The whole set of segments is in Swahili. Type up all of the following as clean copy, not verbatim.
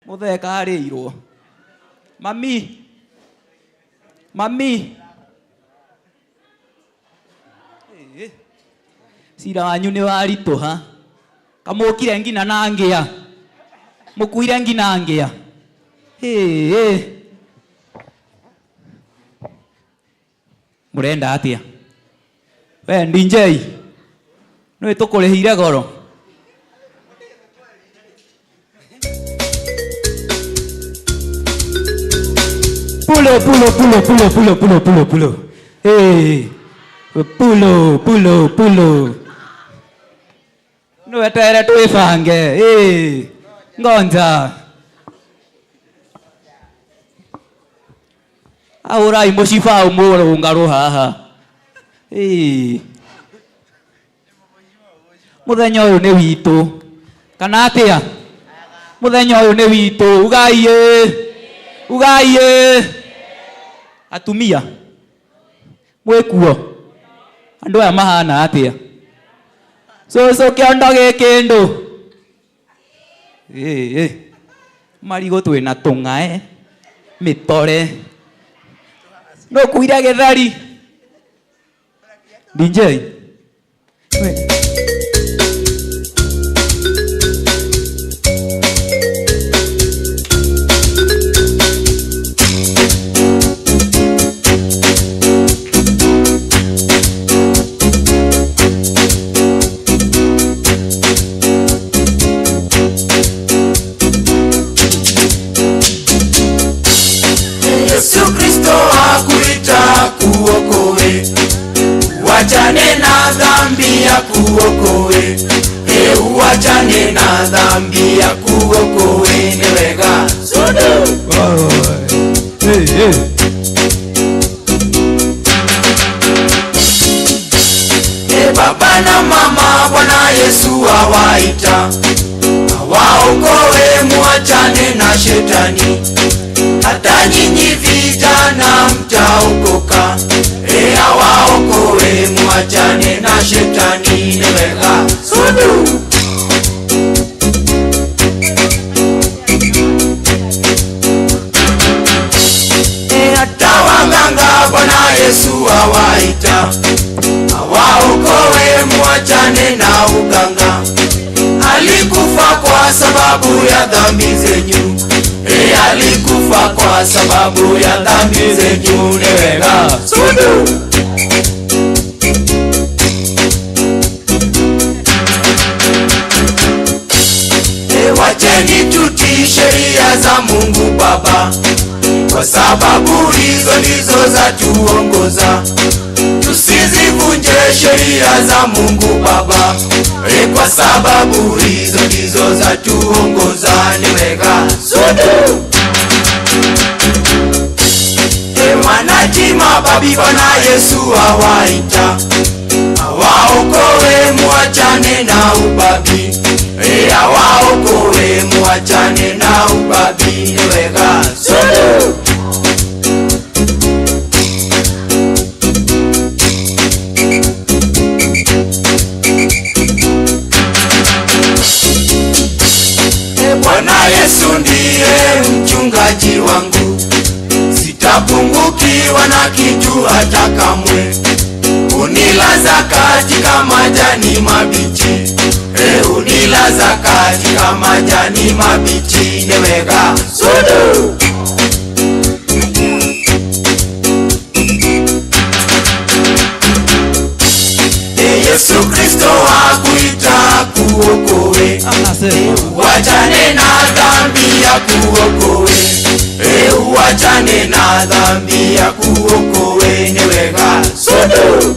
Mutheka arirwo. Mami. Sira wanyu ni warituha. Kamukire ngina na ngia. Mukuire ngina ngia. Murenda atia? We DJ. No tukurihire goro. Pulo. Pulo. No etere tuifange. Ngonza. Ahora imoshifa umuro ngaro haha. Muthenya uyu ni witu. Kana atia? Muthenya uyu ni witu. Ugaie. Atumia. Mwekuo. Andu aya mahana atia? So kiondo gikindu. Marigo twina tunga mitore. No kuira gethari. DJ. Yesu Kristo akuita kuokoe. Uachane na dhambi ya kuokoe. Uachane na dhambi ya kuokoe. Ni wega sudu. Baba na mama, Bwana Yesu awaita. Waokoe, muachane na shetani. Hata nyinyi vijana mtaokoka. Waokoe, muachane na shetani. Ni wega sudu. Hata waganga, Bwana Yesu awaita. Waokoe, muachane na uganga. Alikufa kwa sababu ya dhambi zenyu. Alikufa kwa sababu ya dhambi zenyu. Ni wega sudu. Wacheni tutii sheria za Mungu Baba, kwa sababu hizo ndizo za tuongoza. Tusizivunje sheria za Mungu Baba, kwa sababu hizo ndizo za tuongoza. Ni wega sudu. Wanaji mababi, Bwana Yesu awaita. Waokoe, muachane na ubabi. Waokoe, muachane na ubabi. Ni wega sudu. Bwana Yesu ndiye mchungaji wangu. Sitapungukiwa na kitu hata kamwe. Unilaza katika majani mabichi. Unilaza katika majani mabichi. Ni wega sudu. Yesu Kristo akuita kuokoe. Uachane na dhambi ya kuokoe. Uachane na dhambi ya kuokoe. Ni wega sudu.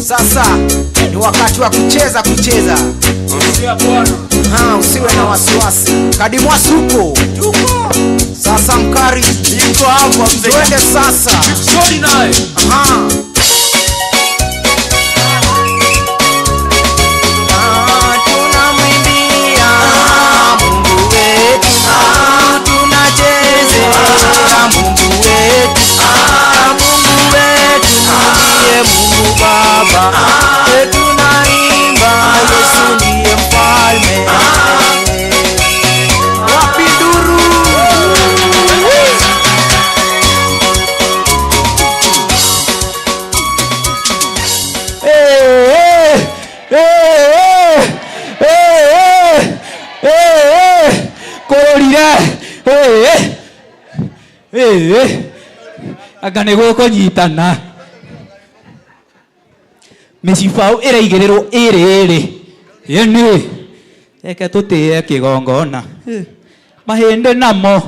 Sasa ni wakati wa kucheza. Usiwe na wasiwasi. Kadimwasi huko. Sasa mkari yuko hapo mzee. Twende sasa. Sorry naye. Tunamwimbia Mungu wetu. Tunachezea Mungu wetu. Mungu wetu ndiye Mungu Baba. Tunaimba Yesu ndiye mfalme. Wapindu anga nä gå kå nyitana mä cibau ä raigä rä rwo ä rä rä nä reke tå tä e kä gongona mahä ndä namo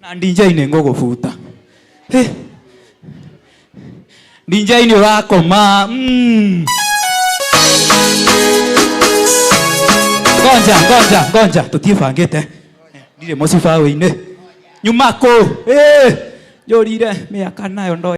na ndinjai nä ngå gå buta ndinjai nä å rakoma Ngonja tutiĩbangĩte ndirĩ mũcibao-inĩ nyuma kũ njũrire mĩaka nayo